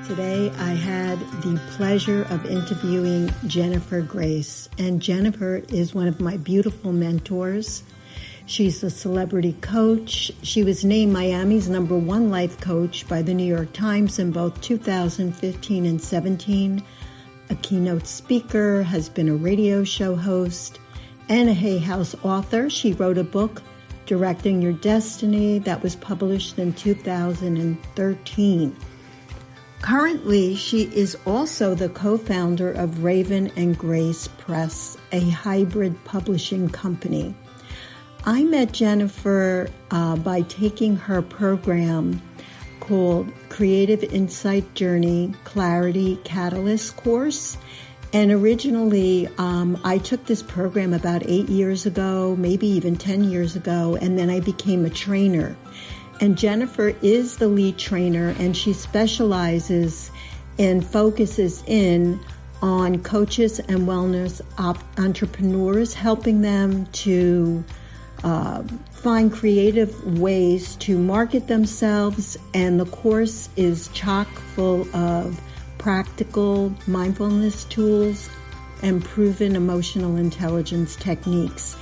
Today, I had the pleasure of interviewing Jennifer Grace, and Jennifer is one of my beautiful mentors. She's a celebrity coach. She was named Miami's #1 life coach by the New York Times in both 2015 and 17. A keynote speaker, has been a radio show host, and a Hay House author. She wrote a book, Directing Your Destiny, that was published in 2013. Currently, she is also the co-founder of Raven and Grace Press, a hybrid publishing company. I met Jennifer by taking her program called Creative Insight Journey Clarity Catalyst course. And originally, I took this program about 8 years ago, maybe even 10 years ago, and then I became a trainer. And Jennifer is the lead trainer, and she specializes and focuses in on coaches and wellness entrepreneurs, helping them to find creative ways to market themselves. And the course is chock full of practical mindfulness tools and proven emotional intelligence techniques.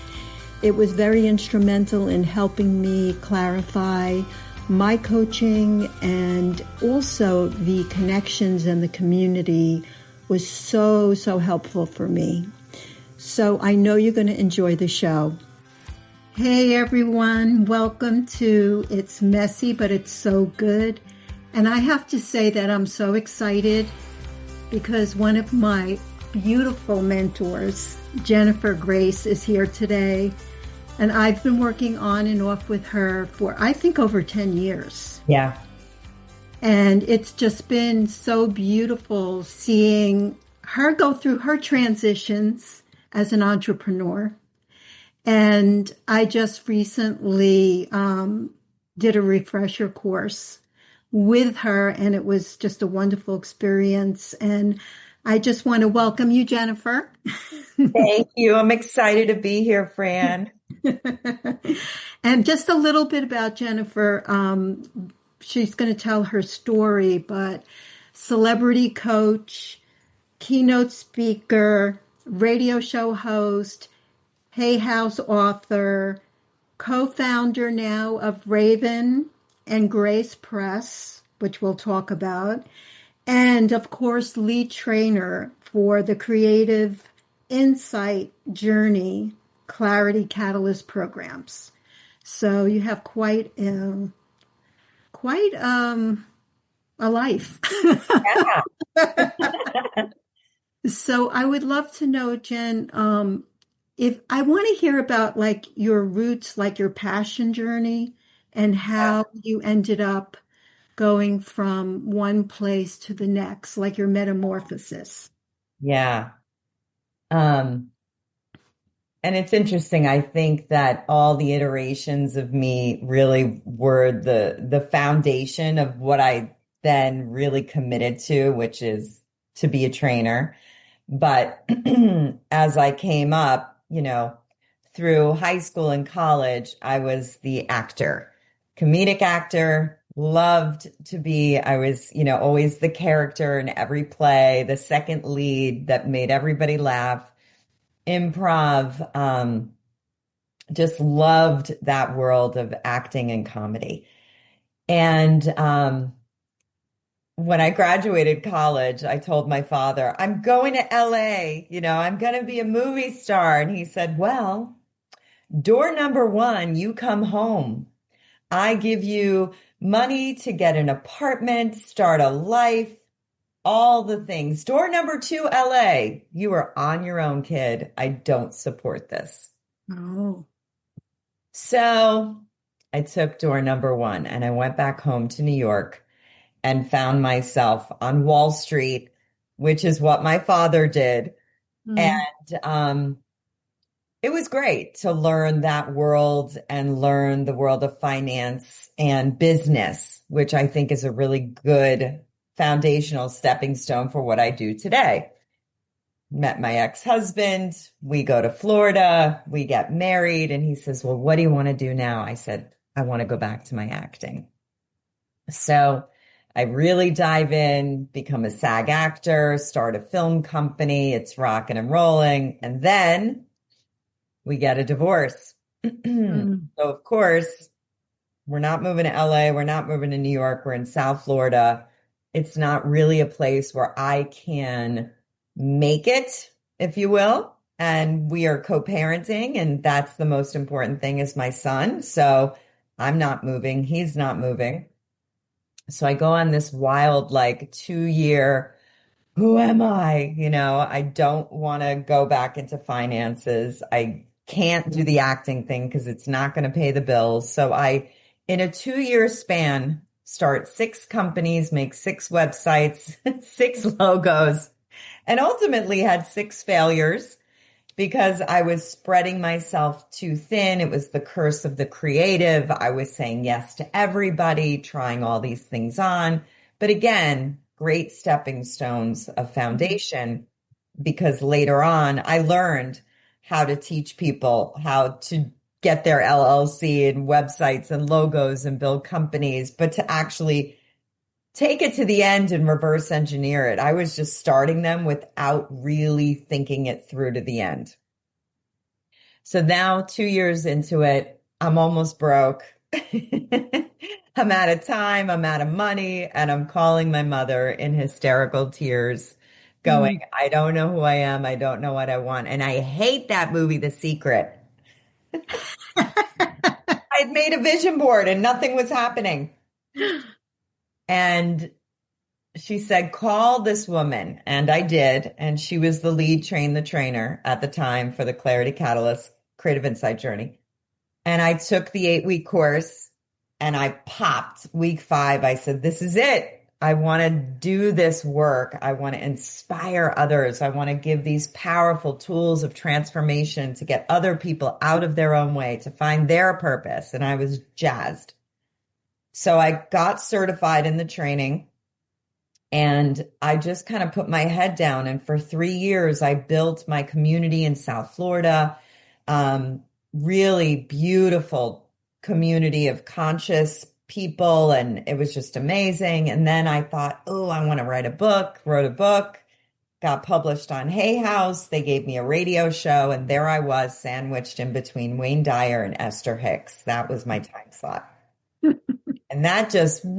It was very instrumental in helping me clarify my coaching, and also the connections and the community was so helpful for me. So I know you're going to enjoy the show. Hey everyone, welcome to It's Messy, but It's So Good. And I have to say that I'm so excited because one of my beautiful mentors, Jennifer Grace, is here today. And I've been working on and off with her for, I think, over 10 years. Yeah. And it's just been so beautiful seeing her go through her transitions as an entrepreneur. And I just recently did a refresher course with her, and it was just a wonderful experience. And I just want to welcome you, Jennifer. Thank you. I'm excited to be here, Fran. And just a little bit about Jennifer. She's going to tell her story, but celebrity coach, keynote speaker, radio show host, Hay House author, co-founder now of Raven and Grace Press, which we'll talk about, and of course, lead trainer for the Creative Insight Journey Clarity Catalyst programs. So you have quite a life. Yeah. So I would love to know, Jen, if I want to hear about like your roots, like your passion journey, and how you ended up going from one place to the next, like your metamorphosis. Yeah. And it's interesting. I think that all the iterations of me really were the foundation of what I then really committed to, which is to be a trainer. But as I came up, through high school and college, I was the actor, comedic actor, loved to be, I was, always the character in every play, the second lead that made everybody laugh. Improv, just loved that world of acting and comedy. And when I graduated college, I told my father, I'm going to LA, I'm going to be a movie star. And he said, well, door number 1, you come home. I give you money to get an apartment, start a life, all the things. Door number 2, LA. You are on your own, kid. I don't support this. Oh. So I took door number 1 and I went back home to New York and found myself on Wall Street, which is what my father did. And it was great to learn that world and learn the world of finance and business, which I think is a really good foundational stepping stone for what I do today. Met my ex-husband. We go to Florida. We get married. And he says, well, what do you want to do now? I said, I want to go back to my acting. So I really dive in, become a SAG actor, start a film company. It's rocking and rolling. And then we get a divorce. So, of course, we're not moving to LA. We're not moving to New York. We're in South Florida. It's not really a place where I can make it, if you will. And we are co-parenting, and that's the most important thing is my son. So I'm not moving. He's not moving. So I go on this wild, like 2 year, who am I? I don't want to go back into finances. I can't do the acting thing because it's not going to pay the bills. So in a 2 year span, start 6 companies, make 6 websites, 6 logos, and ultimately had 6 failures because I was spreading myself too thin. It was the curse of the creative. I was saying yes to everybody, trying all these things on. But again, great stepping stones of foundation, because later on I learned how to teach people how to get their LLC and websites and logos and build companies, but to actually take it to the end and reverse engineer it. I was just starting them without really thinking it through to the end. So now 2 years into it, I'm almost broke. I'm out of time, I'm out of money, and I'm calling my mother in hysterical tears, going, I don't know who I am. I don't know what I want. And I hate that movie, The Secret. I'd made a vision board and nothing was happening. And she said, call this woman. And I did. And she was the lead train the trainer at the time for the Clarity Catalyst Creative Insight Journey. And I took the 8-week course and I popped week 5. I said, this is it. I want to do this work. I want to inspire others. I want to give these powerful tools of transformation to get other people out of their own way, to find their purpose. And I was jazzed. So I got certified in the training and I just kind of put my head down. And for 3 years, I built my community in South Florida. Really beautiful community of conscious people. And it was just amazing. And then I thought, oh, I want to write a book, wrote a book, got published on Hay House. They gave me a radio show. And there I was sandwiched in between Wayne Dyer and Esther Hicks. That was my time slot. And that just, took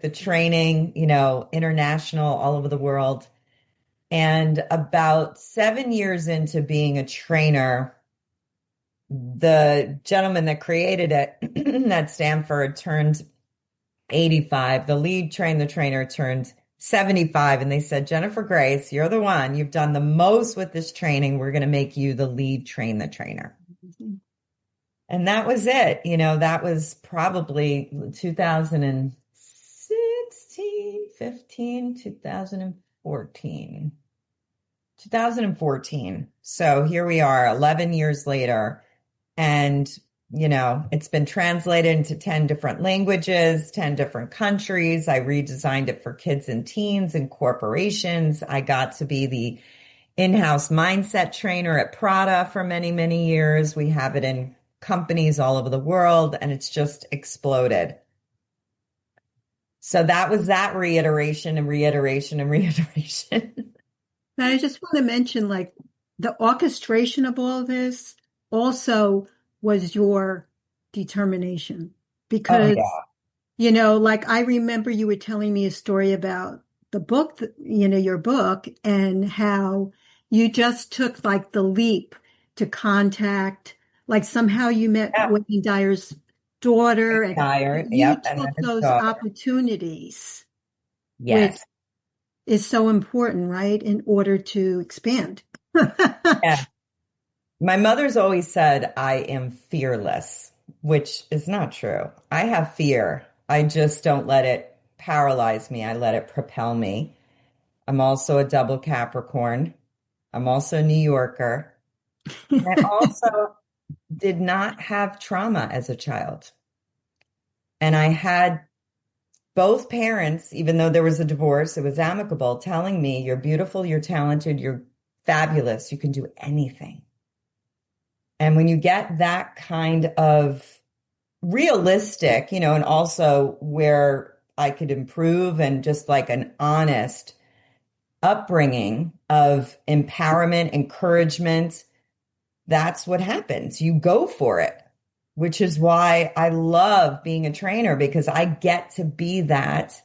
the training, international, all over the world. And about 7 years into being a trainer, the gentleman that created it at Stanford turned 85. The lead train the trainer turned 75. And they said, Jennifer Grace, you're the one. You've done the most with this training. We're going to make you the lead train the trainer. Mm-hmm. And that was it. That was probably 2016, 15, 2014. So here we are 11 years later. And, it's been translated into 10 different languages, 10 different countries. I redesigned it for kids and teens and corporations. I got to be the in-house mindset trainer at Prada for many, many years. We have it in companies all over the world, and it's just exploded. So that was that reiteration. And I just want to mention, like, the orchestration of all this also was your determination, because, like, I remember you were telling me a story about the book, your book, and how you just took like the leap to contact, like somehow you met Wayne Dyer's daughter, and you took those opportunities. Yes. Which is so important, right? In order to expand. Yeah. My mother's always said I am fearless, which is not true. I have fear. I just don't let it paralyze me. I let it propel me. I'm also a double Capricorn. I'm also a New Yorker. And I also did not have trauma as a child. And I had both parents, even though there was a divorce, it was amicable, telling me, you're beautiful, you're talented, you're fabulous, you can do anything. And when you get that kind of realistic, and also where I could improve, and just like an honest upbringing of empowerment, encouragement, that's what happens. You go for it, which is why I love being a trainer, because I get to be that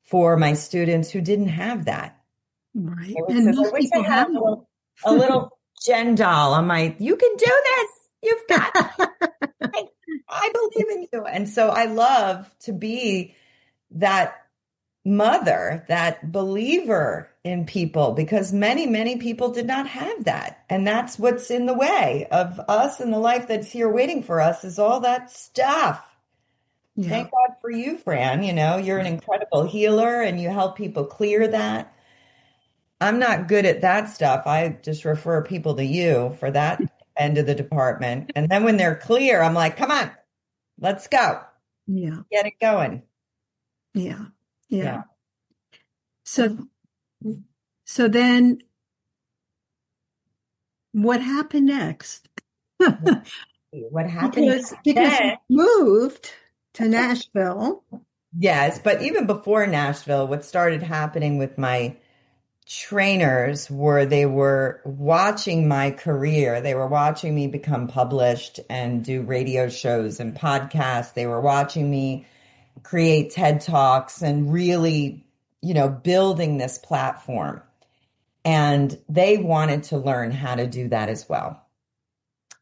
for my students who didn't have that. Right. It And says, I most wish I people had haven't. a little Jen doll. I'm like, you can do this. You've got it. I believe in you. And so I love to be that mother, that believer in people, because many, many people did not have that. And that's what's in the way of us, and the life that's here waiting for us is all that stuff. Yeah. Thank God for you, Fran. You know, you're an incredible healer and you help people clear that. I'm not good at that stuff. I just refer people to you for that end of the department. And then when they're clear, I'm like, come on, let's go. Yeah. Get it going. Yeah. Yeah. Yeah. So then what happened next? What happened Because then? you moved to Nashville. Yes, but even before Nashville, what started happening with my trainers were they were watching my career. They were watching me become published and do radio shows and podcasts. They were watching me create TED Talks and really, building this platform. And they wanted to learn how to do that as well.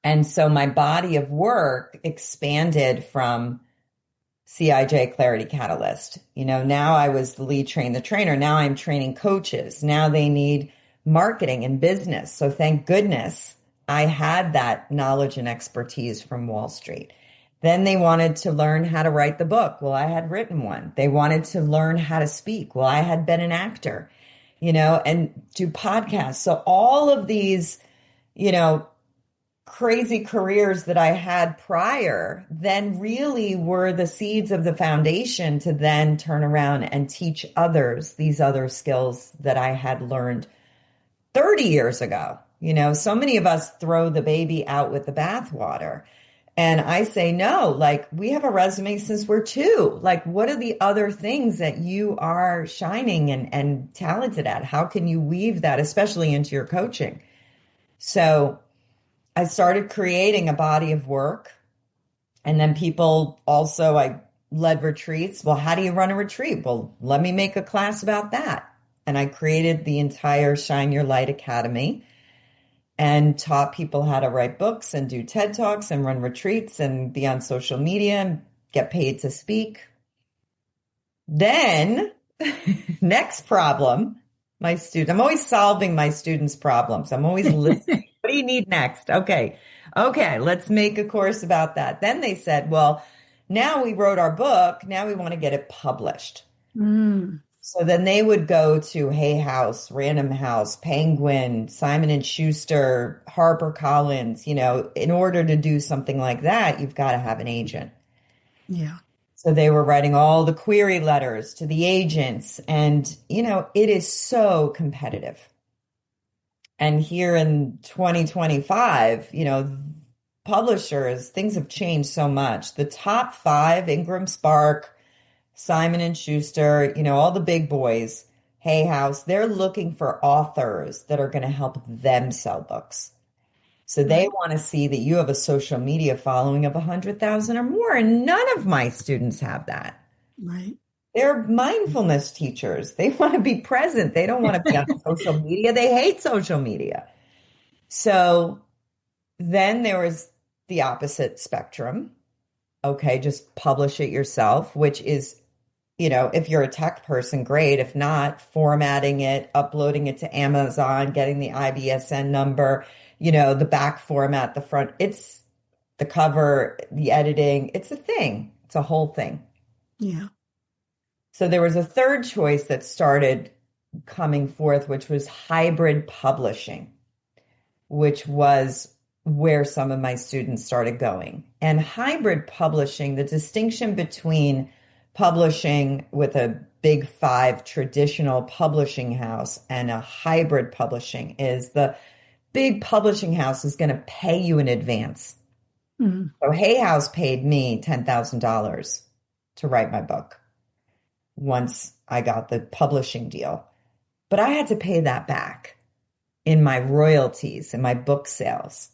And so my body of work expanded from CIJ Clarity Catalyst. Now I was the lead the trainer. Now I'm training coaches. Now they need marketing and business. So thank goodness I had that knowledge and expertise from Wall Street. Then they wanted to learn how to write the book. Well, I had written one. They wanted to learn how to speak. Well, I had been an actor, and do podcasts. So all of these, crazy careers that I had prior then really were the seeds of the foundation to then turn around and teach others these other skills that I had learned 30 years ago. So many of us throw the baby out with the bathwater. And I say, no, like we have a resume since we're two. Like, what are the other things that you are shining and talented at? How can you weave that, especially into your coaching? So I started creating a body of work. And then I led retreats. Well, how do you run a retreat? Well, let me make a class about that. And I created the entire Shine Your Light Academy and taught people how to write books and do TED Talks and run retreats and be on social media and get paid to speak. Then, next problem, I'm always solving my students' problems. I'm always listening. What do you need next? Okay, let's make a course about that. Then they said, well, now we wrote our book. Now we want to get it published. Mm. So then they would go to Hay House, Random House, Penguin, Simon and Schuster, HarperCollins. In order to do something like that, you've got to have an agent. Yeah. So they were writing all the query letters to the agents. And, it is so competitive. And here in 2025, publishers, things have changed so much. The top 5, Ingram Spark, Simon and Schuster, all the big boys, Hay House, they're looking for authors that are going to help them sell books. So they want to see that you have a social media following of 100,000 or more. And none of my students have that. Right. They're mindfulness teachers. They want to be present. They don't want to be on social media. They hate social media. So then there was the opposite spectrum. Okay, just publish it yourself, which is, if you're a tech person, great. If not, formatting it, uploading it to Amazon, getting the IBSN number, the back format, the front, it's the cover, the editing. It's a thing. It's a whole thing. Yeah. So there was a third choice that started coming forth, which was hybrid publishing, which was where some of my students started going. And hybrid publishing, the distinction between publishing with a big 5 traditional publishing house and a hybrid publishing is the big publishing house is going to pay you in advance. Mm. So Hay House paid me $10,000 to write my book. once I got the publishing deal. But I had to pay that back in my royalties and my book sales.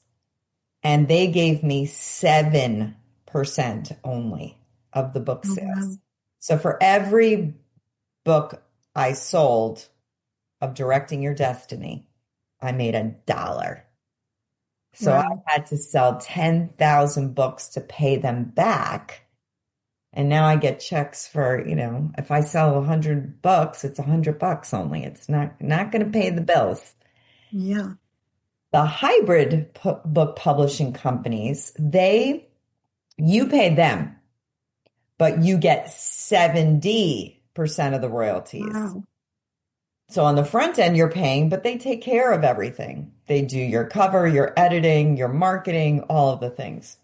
And they gave me 7% only of the book Oh, sales. wow. So for every book I sold of Directing Your Destiny, I made $1. So I Wow. had to sell 10,000 books to pay them back. And now I get checks for, if I sell 100 books, it's $100 only. It's not going to pay the bills. Yeah. The hybrid book publishing companies, you pay them, but you get 70% of the royalties. Wow. So on the front end, you're paying, but they take care of everything. They do your cover, your editing, your marketing, all of the things.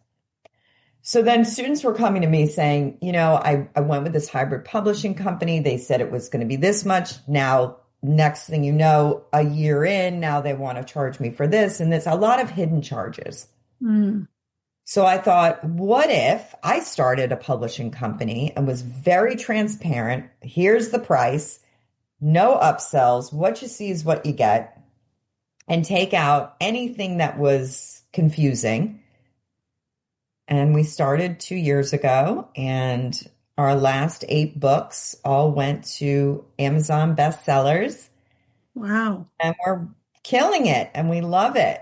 So then students were coming to me saying, I went with this hybrid publishing company. They said it was going to be this much. Now, next thing you know, a year in, now they want to charge me for this and this, a lot of hidden charges. Mm. So I thought, what if I started a publishing company and was very transparent? Here's the price, no upsells. What you see is what you get, and take out anything that was confusing. And we started 2 years ago, and our last 8 books all went to Amazon bestsellers, Wow. and we're killing it and we love it.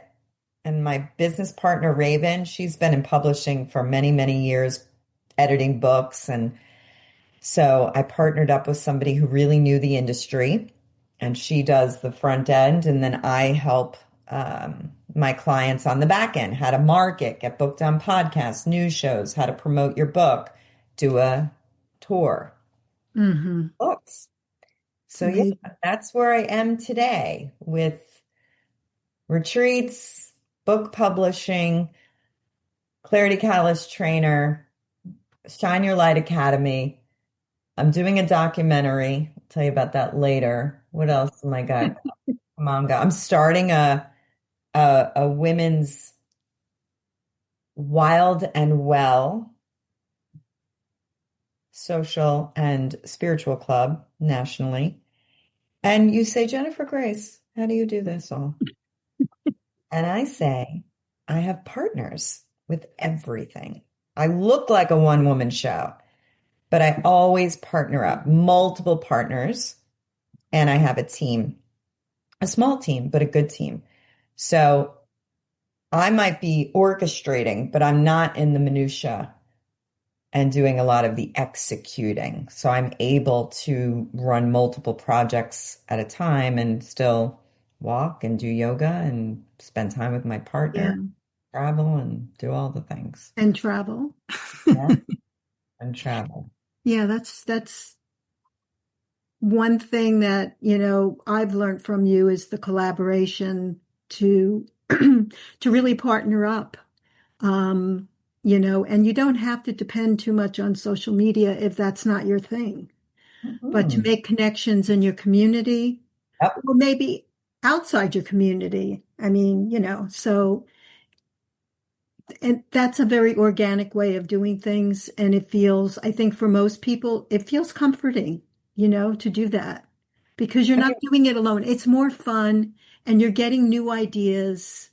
And my business partner, Raven, she's been in publishing for many, many years, editing books. And so I partnered up with somebody who really knew the industry, and she does the front end. And then I help my clients on the back end, how to market, get booked on podcasts, news shows, how to promote your book, do a tour, Mm-hmm. books. So yeah, Amazing. that's where I am today with retreats, book publishing, Clarity Catalyst trainer, Shine Your Light Academy. I'm doing a documentary. I'll tell you about that later. What else am I got? Come on, God. I'm starting a women's wild and well social and spiritual club nationally. And you say, Jennifer Grace, how do you do this all? And I say, I have partners with everything. I look like a one-woman show, but I always partner up, multiple partners, and I have a team, a small team, but a good team. So I might be orchestrating, but I'm not in the minutia and doing a lot of the executing. So I'm able to run multiple projects at a time and still walk and do yoga and spend time with my Yeah. partner, travel and do all the things. And travel. Yeah, and travel. Yeah, that's one thing that, I've learned from you is the collaboration to to really partner up. And you don't have to depend too much on social media if that's not your thing, but to Mhm. make connections in your community Yep. or maybe outside your community. I mean, and that's a very organic way of doing things. And I think for most people, it feels comforting, to do that because you're I not mean, doing it alone. It's more fun and you're getting new ideas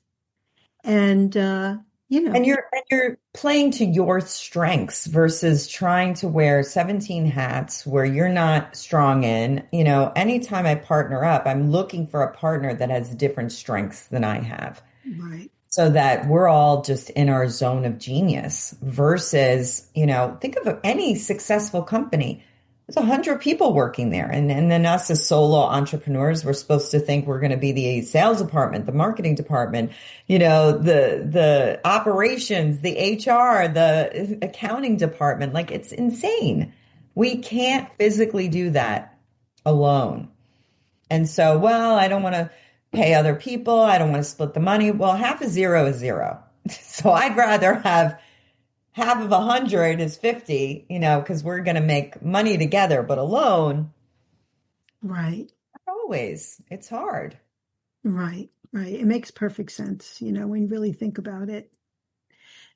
and, and you're playing to your strengths versus trying to wear 17 hats where you're not strong in. Anytime I partner up, I'm looking for a partner that has different strengths than I have, right. so that we're all just in our zone of genius versus, think of any successful company. There's 100 people working there. And then us as solo entrepreneurs, we're supposed to think we're going to be the sales department, the marketing department, the operations, the HR, the accounting department. Like, it's insane. We can't physically do that alone. And so, well, I don't want to pay other people. I don't want to split the money. Well, half of zero is zero. So I'd rather have half of 100 is 50, because we're going to make money together, but alone, Right. not always. It's hard. Right. Right. It makes perfect sense, when you really think about it.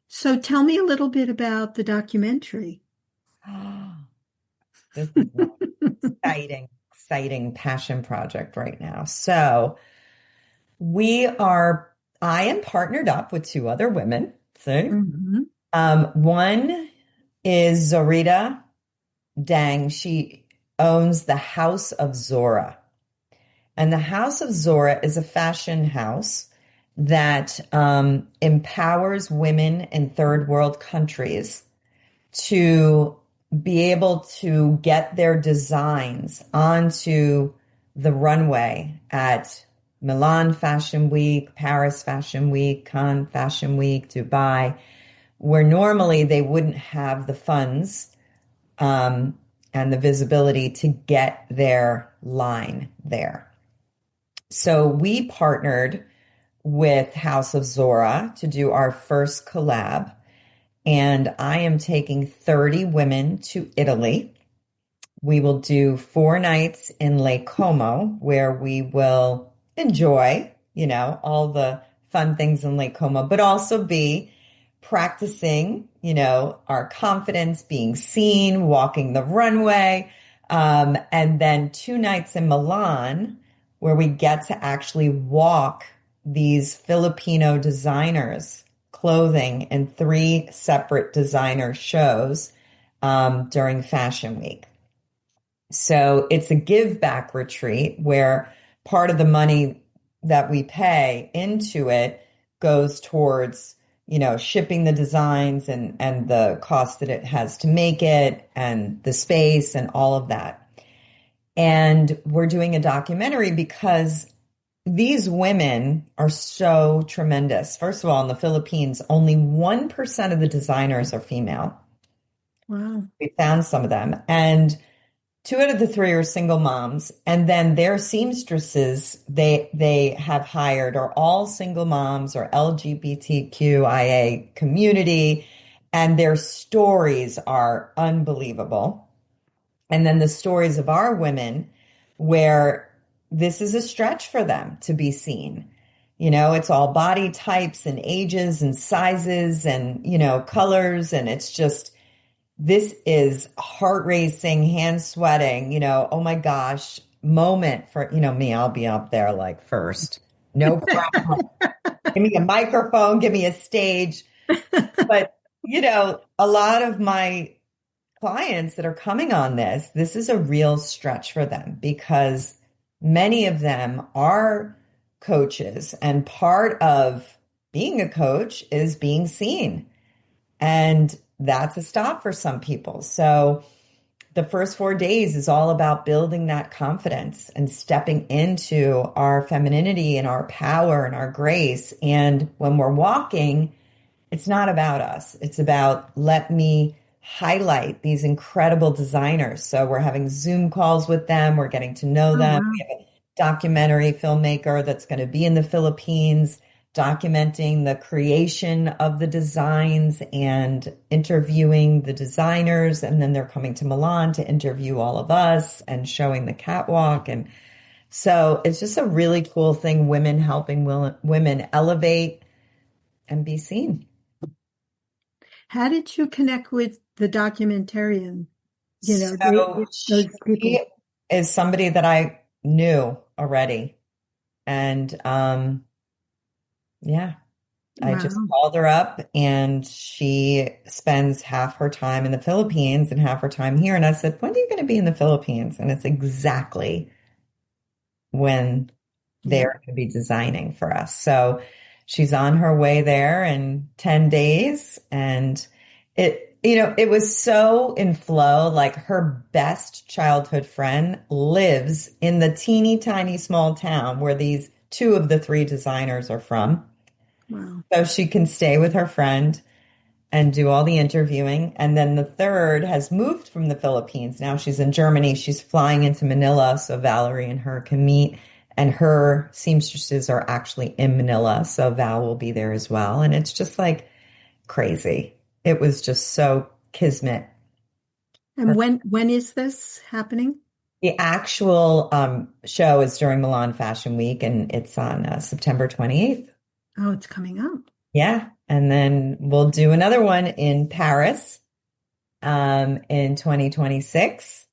So tell me a little bit about the documentary. This is my exciting passion project right now. So I am partnered up with two other women. See? Mhm. One is Zorita Dang. She owns the House of Zora. And the House of Zora is a fashion house that empowers women in third world countries to be able to get their designs onto the runway at Milan Fashion Week, Paris Fashion Week, Cannes Fashion Week, Dubai, where normally they wouldn't have the funds and the visibility to get their line there. So we partnered with House of Zora to do our first collab. And I am taking 30 women to Italy. We will do 4 nights in Lake Como, where we will enjoy, all the fun things in Lake Como, but also be practicing, our confidence, being seen, walking the runway. And then 2 nights in Milan, where we get to actually walk these Filipino designers' clothing in 3 separate designer shows during Fashion Week. So it's a give back retreat where part of the money that we pay into it goes towards, shipping the designs and the cost that it has to make it and the space and all of that. And we're doing a documentary because these women are so tremendous. First of all, in the Philippines, only 1% of the designers are female. Wow. We found some of them. And 2 out of the 3 are single moms. And then their seamstresses they have hired are all single moms or LGBTQIA community. And their stories are unbelievable. And then the stories of our women where this is a stretch for them to be seen. It's all body types and ages and sizes and, colors. And it's just, this is heart racing, hand sweating, oh my gosh, moment for, me. I'll be up there like first. No problem. Give me a microphone, give me a stage. But, a lot of my clients that are coming on this is a real stretch for them because many of them are coaches, and part of being a coach is being seen. And that's a stop for some people. So the first 4 days is all about building that confidence and stepping into our femininity and our power and our grace. And when we're walking, it's not about us. It's about, let me highlight these incredible designers. So we're having Zoom calls with them. We're getting to know them. Wow. We have a documentary filmmaker that's going to be in the Philippines documenting the creation of the designs and interviewing the designers. And then they're coming to Milan to interview all of us and showing the catwalk. And so it's just a really cool thing, women helping women elevate and be seen. How did you connect with the documentarian? So Those people. she is somebody that I knew already. And yeah, I just Wow. called her up, and she spends half her time in the Philippines and half her time here. And I said, when are you going to be in the Philippines? And it's exactly when Yeah. they're going to be designing for us. So she's on her way there in 10 days. And it was so in flow. Like, her best childhood friend lives in the teeny tiny small town where these 2 of the 3 designers are from. Wow. So she can stay with her friend and do all the interviewing. And then the third has moved from the Philippines. Now she's in Germany. She's flying into Manila so Valerie and her can meet. And her seamstresses are actually in Manila. So Val will be there as well. And it's just like crazy. It was just so kismet. And when is this happening? The actual show is during Milan Fashion Week, and it's on September 28th. Oh, it's coming up. Yeah. And then we'll do another one in Paris in 2026.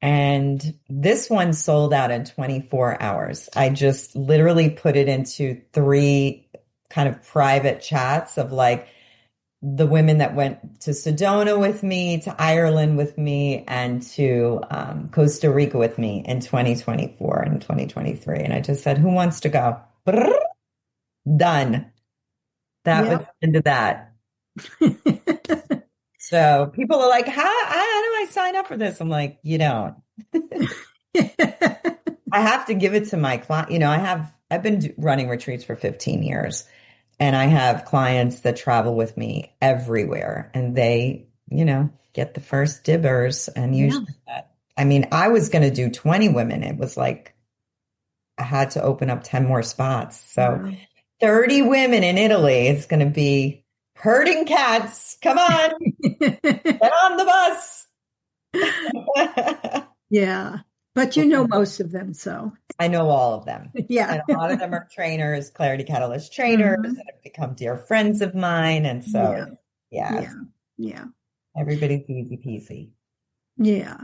And this one sold out in 24 hours. I just literally put it into 3 kind of private chats of like the women that went to Sedona with me, to Ireland with me, and to Costa Rica with me in 2024 and 2023. And I just said, who wants to go? Brrr, done. That was Yep. into that. So people are like, how do I sign up for this? I'm like, you don't. I have to give it to my client. You know, I've been running retreats for 15 years, and I have clients that travel with me everywhere, and they, you know, get the first dibbers. And Yeah. usually I mean, I was going to do 20 women. It was like I had to open up 10 more spots. So Wow. 30 women in Italy. It's going to be herding cats. Come on, get on the bus. Yeah. But you know most of them, so I know all of them. yeah. And a lot of them are trainers, Clarity Catalyst trainers, Mhm. and have become dear friends of mine. And Yeah. so, yeah, Yeah. Yeah. everybody's easy peasy. Yeah.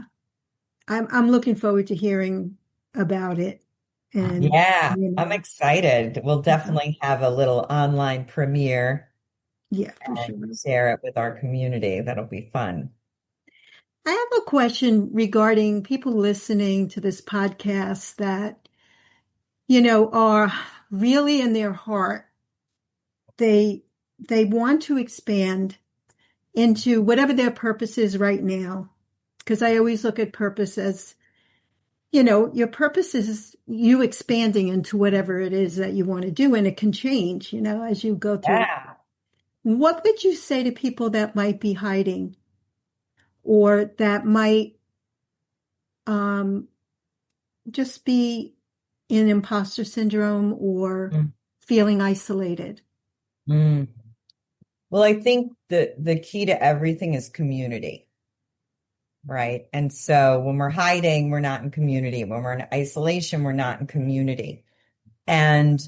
I'm looking forward to hearing about it. And Yeah, you I'm know, excited. We'll definitely have a little online premiere yeah, for and sure. share it with our community. That'll be fun. I have a question regarding people listening to this podcast that, are really in their heart. They they want to expand into whatever their purpose is right now. Because I always look at purpose as, your purpose is you expanding into whatever it is that you want to do, and it can change, as you go through. Yeah. What would you say to people that might be hiding or that might um, just be in imposter syndrome or Mm. feeling isolated? Mm. Well, I think the key to everything is community, right? And so when we're hiding, we're not in community. When we're in isolation, we're not in community. And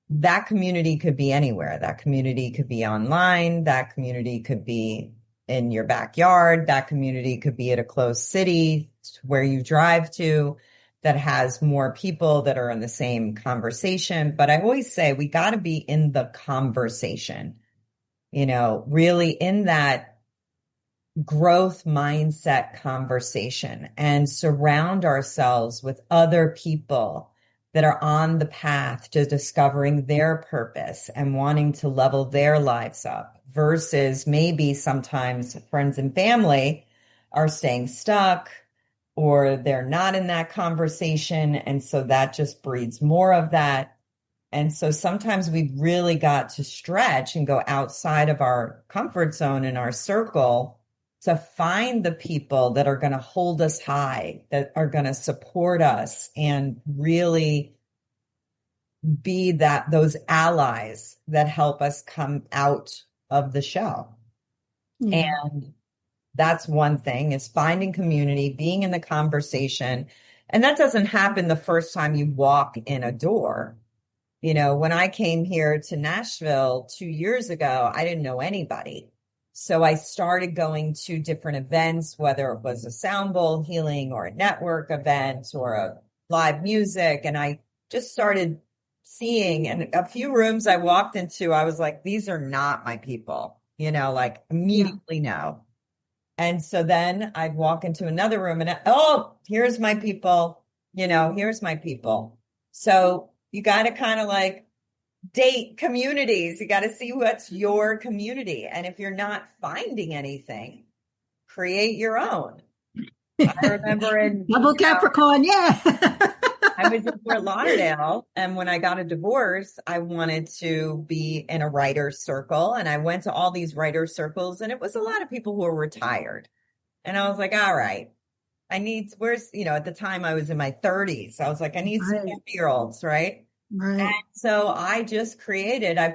that community could be anywhere. That community could be online. That community could be in your backyard. That community could be at a close city where you drive to that has more people that are in the same conversation. But I always say we got to be in the conversation, really in that growth mindset conversation and surround ourselves with other people that are on the path to discovering their purpose and wanting to level their lives up versus maybe sometimes friends and family are staying stuck or they're not in that conversation. And so that just breeds more of that. And so sometimes we've really got to stretch and go outside of our comfort zone and our circle to find the people that are going to hold us high, that are going to support us and really be those allies that help us come out of the shell. Yeah. And that's one thing is finding community, being in the conversation. And that doesn't happen the first time you walk in a door. When I came here to Nashville 2 years ago, I didn't know anybody. So I started going to different events, whether it was a sound bowl healing or a network event or a live music. And I just started seeing, and a few rooms I walked into, I was like, these are not my people, like Yeah. immediately no. And so then I'd walk into another room and, oh, here's my people, here's my people. So you got to kind of like date communities. You got to see what's your community. And if you're not finding anything, create your own. I remember Double Capricorn, yeah. I was in Fort Lauderdale, and when I got a divorce, I wanted to be in a writer's circle. And I went to all these writer's circles, and it was a lot of people who were retired. And I was like, all right, at the time I was in my 30s. I was like, I need some Right. 50-year-olds, right? And Right. so I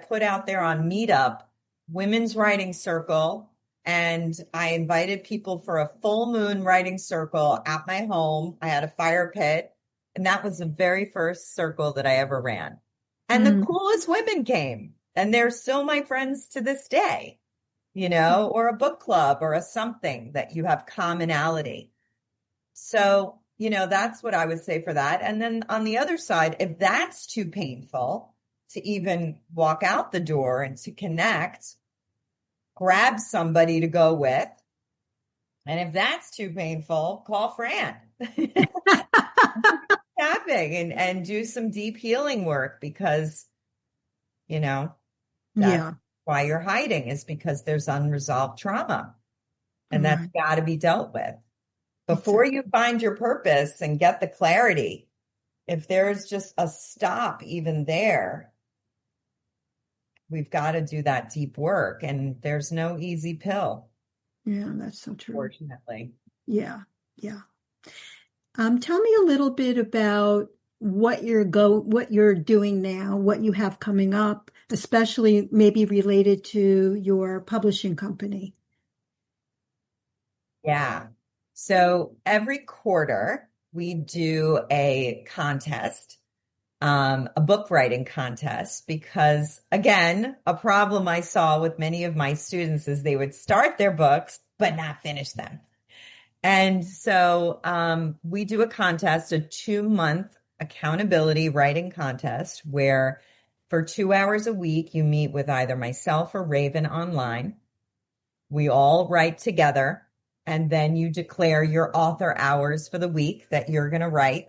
put out there on Meetup, women's writing circle, and I invited people for a full moon writing circle at my home. I had a fire pit, and that was the very first circle that I ever ran. And the Mm. coolest women came, and they're still my friends to this day, or a book club or a something that you have commonality. So, that's what I would say for that. And then on the other side, if that's too painful to even walk out the door and to connect, grab somebody to go with. And if that's too painful, call Fran. Tapping and do some deep healing work because, that's Yeah. why you're hiding, is because there's unresolved trauma. And that's Right. got to be dealt with. Before Exactly. you find your purpose and get the clarity, if there's just a stop even there, we've got to do that deep work. And there's no easy pill, Yeah, that's so true. fortunately. Yeah. Yeah. Tell me a little bit about what you're doing now, what you have coming up, especially maybe related to your publishing company. Yeah. So every quarter we do a contest, a book writing contest, because again, a problem I saw with many of my students is they would start their books, but not finish them. And so we do a contest, a 2-month accountability writing contest, where for 2 hours a week, you meet with either myself or Raven online. We all write together, and then you declare your author hours for the week that you're going to write.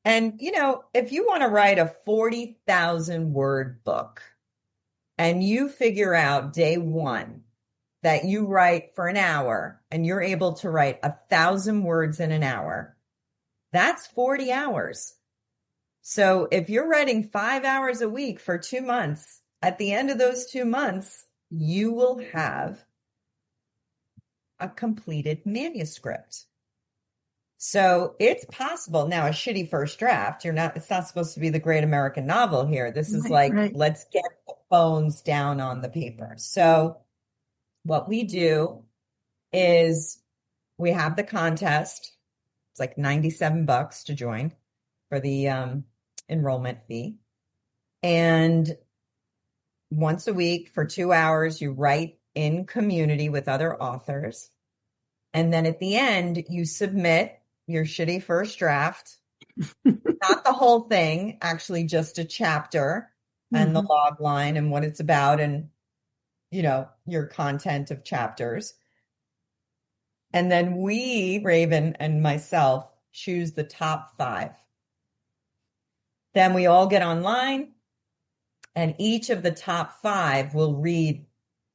And, if you want to write a 40,000 word book and you figure out day one that you write for an hour and you're able to write 1,000 words in an hour, that's 40 hours. So if you're writing 5 hours a week for 2 months, at the end of those 2 months, you will have a completed manuscript. So it's possible. Now, a shitty first draft, it's not supposed to be the great American novel here. This is like, Right. let's get the bones down on the paper. So what we do is we have the contest. It's like $97 to join for the enrollment fee. And once a week for 2 hours, you write in community with other authors. And then at the end, you submit your shitty first draft, not the whole thing, actually just a chapter and the log line and what it's about and, your content of chapters. And then we, Raven and myself, choose the top 5. Then we all get online and each of the top 5 will read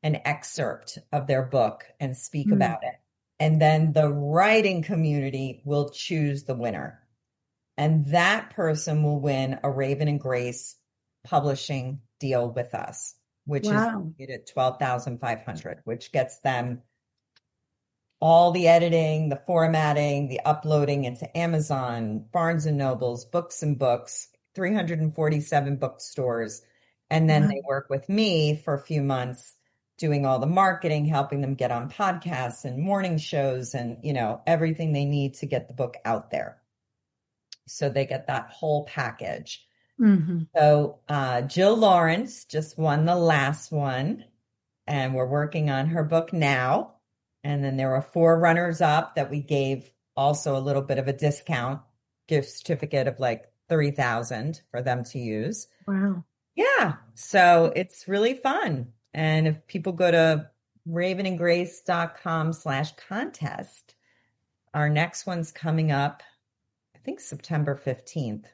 an excerpt of their book and speak about it. And then the writing community will choose the winner. And that person will win a Raven and Grace publishing deal with us, which is at $12,500, which gets them all the editing, the formatting, the uploading into Amazon, Barnes and Nobles, Books and Books, 347 bookstores. And then they work with me for a few months doing all the marketing, helping them get on podcasts and morning shows and, everything they need to get the book out there. So they get that whole package. So Jill Lawrence just won the last one, and we're working on her book now. And then there were 4 runners up that we gave also a little bit of a discount, gift certificate of like $3,000 for them to use. Wow. Yeah. So it's really fun. And if people go to ravenandgrace.com/contest, our next one's coming up, I think September 15th.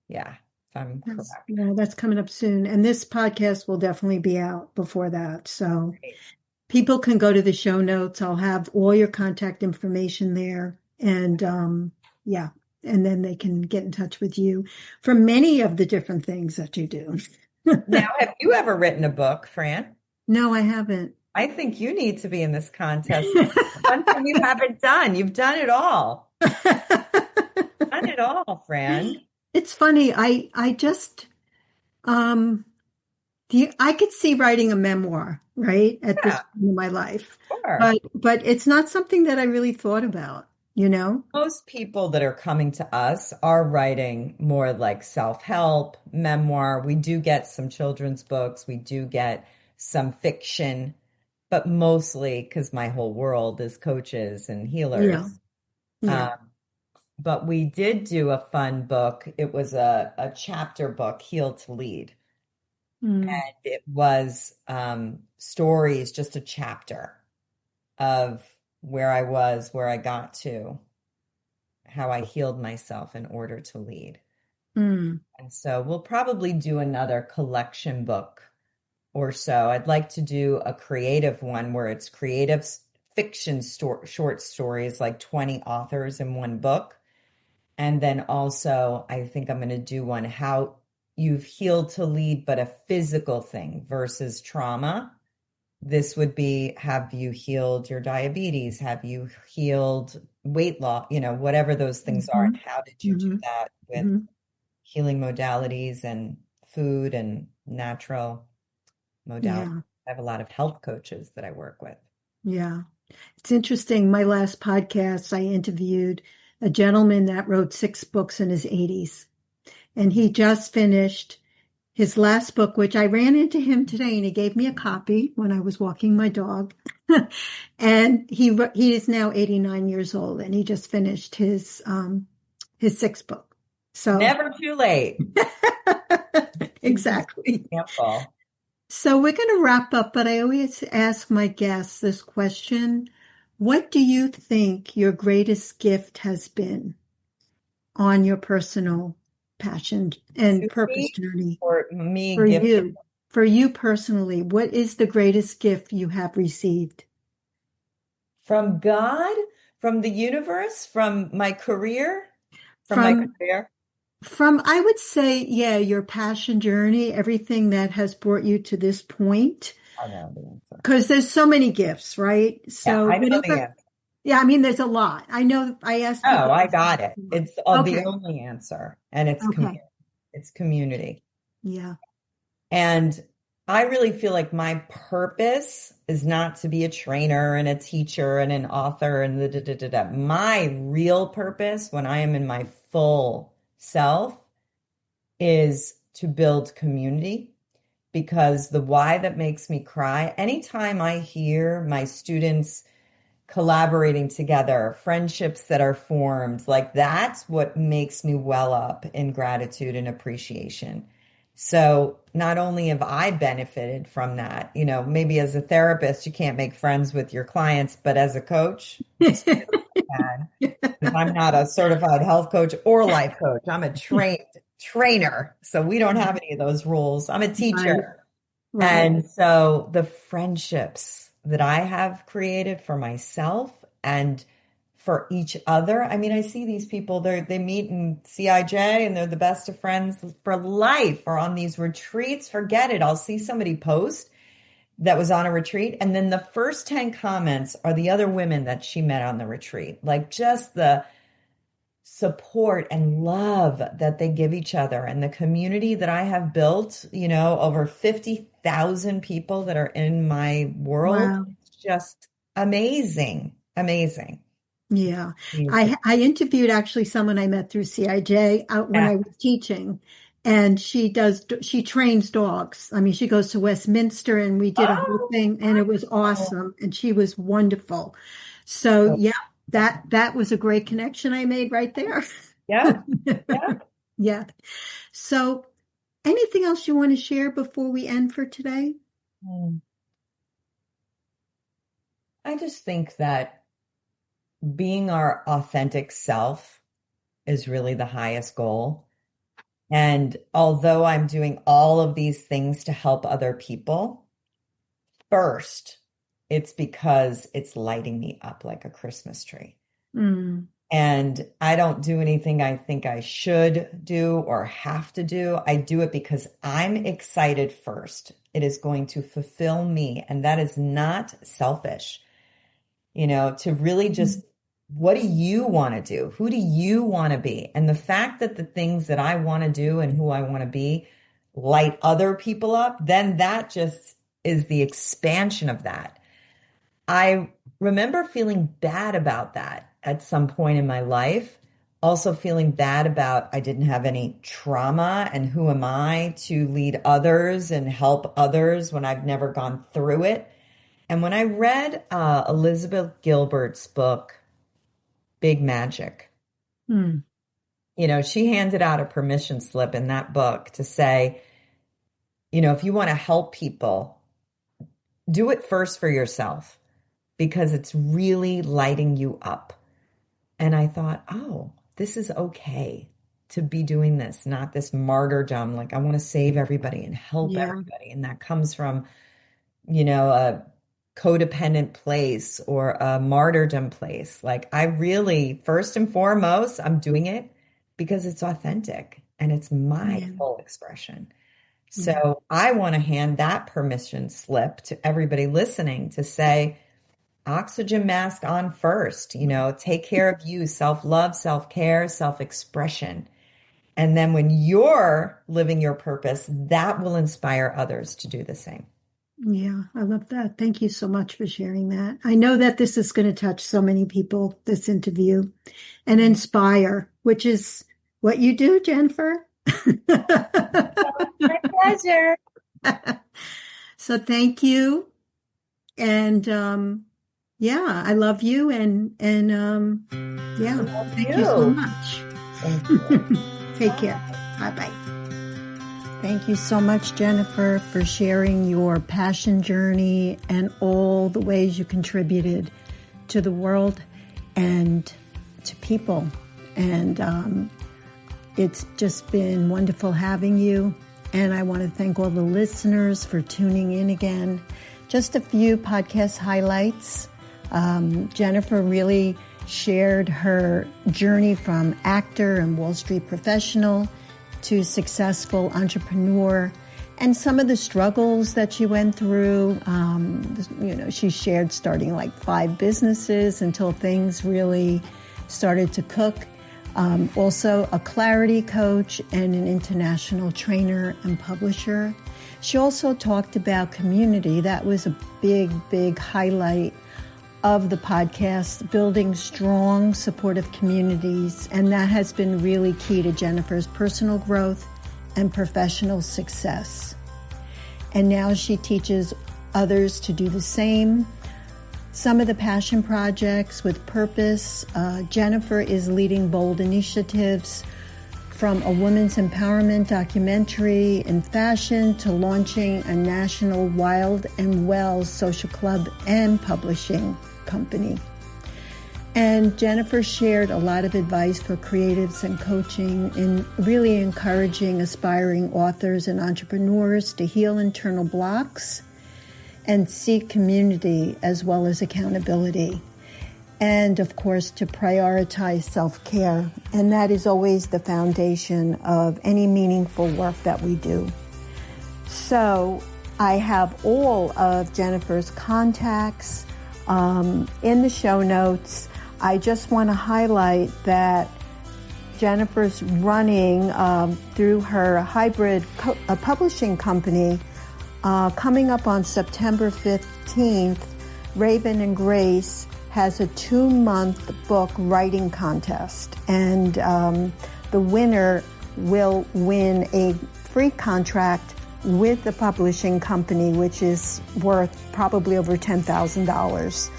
Yeah, if I'm correct. Yeah, that's coming up soon. And this podcast will definitely be out before that. So people can go to the show notes. I'll have all your contact information there. And and then they can get in touch with you for many of the different things that you do. Now, have you ever written a book, Fran? No, I haven't. I think you need to be in this contest. One thing you haven't done. You've done it all. Done it all, Fran. It's funny. I just I could see writing a memoir, right, at this point in my life. Sure. But it's not something that I really thought about, Most people that are coming to us are writing more like self-help, memoir. We do get some children's books. We do get some fiction, but mostly because my whole world is coaches and healers. Yeah. But we did do a fun book. It was a chapter book, Heal to Lead. Mm, And it was stories, just a chapter of where I was, where I got to, how I healed myself in order to lead. mm, And so we'll probably do another collection book or so. I'd like to do a creative one where it's creative fiction short stories, like 20 authors in one book. And then also, I think I'm going to do one how you've healed to lead, but a physical thing versus trauma. This would be, have you healed your diabetes? Have you healed weight loss? Whatever those things are. hmm And how did you do hmm that with hmm healing modalities and food and natural modalities? Yeah. I have a lot of health coaches that I work with. Yeah. It's interesting. My last podcast, I interviewed a gentleman that wrote 6 books in his 80s, and he just finished his last book, which I ran into him today, and he gave me a copy when I was walking my dog. And he is now 89 years old, and he just finished his 6th book. So Never too late. exactly. Example. So we're going to wrap up, but I always ask my guests this question. What do you think your greatest gift has been on your personal passion and To purpose me, journey or me for gifted you? For you personally, what is the greatest gift you have received? from God, from the universe, from my career, from my From career. I would say, yeah, your passion journey, everything that has brought you to this point. I know the answer. Because there's so many gifts, right? Yeah, So I know the whatever. answer. Yeah, I mean, there's a lot. I know I ask Oh, people I this got it. a lot. It's the Okay. only answer, and it's Okay. community. It's community. Yeah. And I really feel like my purpose is not to be a trainer and a teacher and an author and da da da da. My real purpose when I am in my full self is to build community, because the why that makes me cry, anytime I hear my students collaborating together, friendships that are formed, like that's what makes me well up in gratitude and appreciation. So not only have I benefited from that, maybe as a therapist, you can't make friends with your clients, but as a coach, just can. Because I'm not a certified health coach or life coach. I'm a trained trainer. So we don't have any of those rules. I'm a Right. teacher. Right. And so the friendships that I have created for myself and for each other. I mean, I see these people, they meet in CIJ and they're the best of friends for life, or on these retreats. Forget it. I'll see somebody post that was on a retreat, and then the first 10 comments are the other women that she met on the retreat. Like just the support and love that they give each other, and the community that I have built, over 50,000 people that are in my world. Wow. It's just amazing, amazing. Yeah. Amazing. I interviewed actually someone I met through CIJ out when Yeah. I was teaching, and she trains dogs. I mean, she goes to Westminster, and we did a whole Oh, thing, and it was wonderful. awesome, and she was wonderful. So So, yeah, that was a great connection I made right there. yeah, yeah. Yeah. So anything else you want to share before we end for today? Mm. I just think that being our authentic self is really the highest goal. And although I'm doing all of these things to help other people, first, it's because it's lighting me up like a Christmas tree. Mm, And I don't do anything I think I should do or have to do. I do it because I'm excited first. It is going to fulfill me. And that is not selfish, to really just, what do you want to do? Who do you want to be? And the fact that the things that I want to do and who I want to be light other people up, then that just is the expansion of that. I remember feeling bad about that at some point in my life. Also feeling bad about I didn't have any trauma, and who am I to lead others and help others when I've never gone through it. And when I read Elizabeth Gilbert's book, big magic. Mm. You know, she handed out a permission slip in that book to say, you know, if you want to help people, do it first for yourself because it's really lighting you up. And I thought, oh, this is okay to be doing this, not this martyrdom. Like I want to save everybody and help Yeah. everybody. And that comes from, you know, a codependent place or a martyrdom place. Like I really, first and foremost, I'm doing it because it's authentic and it's my full expression. So I want to hand that permission slip to everybody listening to say, oxygen mask on first, you know, take care of you, self-love, self-care, self-expression. And then when you're living your purpose, that will inspire others to do the same. Yeah, I love that. Thank you so much for sharing that. I know that this is going to touch so many people, this interview, and inspire, which is what you do, Jennifer. My pleasure. So thank you. And yeah, I love you. And yeah, thank you so much. Thank you. Take care. Bye-bye. Thank you so much, Jennifer, for sharing your passion journey and all the ways you contributed to the world and to people. And it's just been wonderful having you. And I want to thank all the listeners for tuning in again. Just a few podcast highlights. Jennifer really shared her journey from actor and Wall Street professional to successful entrepreneur and some of the struggles that she went through. You know, she shared starting like 5 businesses until things really started to cook. Also a clarity coach and an international trainer and publisher. She also talked about community. That was a big, big highlight of the podcast, building strong, supportive communities. And that has been really key to Jennifer's personal growth and professional success. And now she teaches others to do the same. Some of the passion projects with purpose. Jennifer is leading bold initiatives from a women's empowerment documentary in fashion to launching a national Wild and Well social club and publishing company. And Jennifer shared a lot of advice for creatives and coaching in really encouraging aspiring authors and entrepreneurs to heal internal blocks and seek community as well as accountability. And of course, to prioritize self-care. And that is always the foundation of any meaningful work that we do. So I have all of Jennifer's contacts in the show notes. I just want to highlight that Jennifer's running through her hybrid publishing company coming up on September 15th. Raven and Grace has a 2-month book writing contest, and the winner will win a free contract with the publishing company, which is worth probably over $10,000.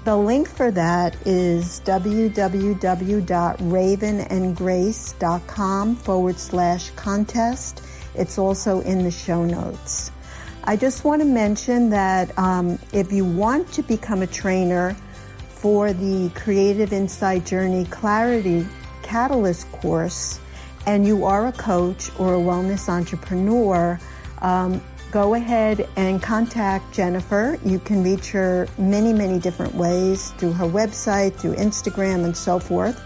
The link for that is www.ravenandgrace.com/contest. It's also in the show notes. I just want to mention that if you want to become a trainer for the Creative Insight Journey Clarity Catalyst course, and you are a coach or a wellness entrepreneur, go ahead and contact Jennifer. You can reach her many, many different ways through her website, through Instagram, and so forth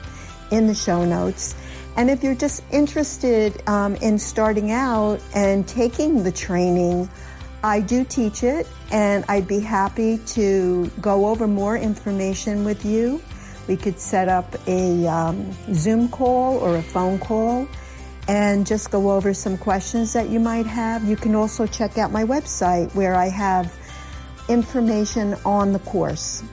in the show notes. And if you're just interested in starting out and taking the training, I do teach it, and I'd be happy to go over more information with you. We could set up a Zoom call or a phone call and just go over some questions that you might have. You can also check out my website where I have information on the course.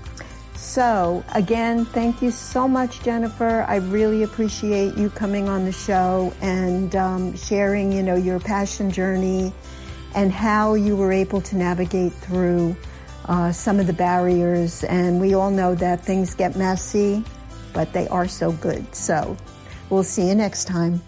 So again, thank you so much, Jennifer. I really appreciate you coming on the show and sharing, your passion journey and how you were able to navigate through some of the barriers. And we all know that things get messy but they are so good. So we'll see you next time.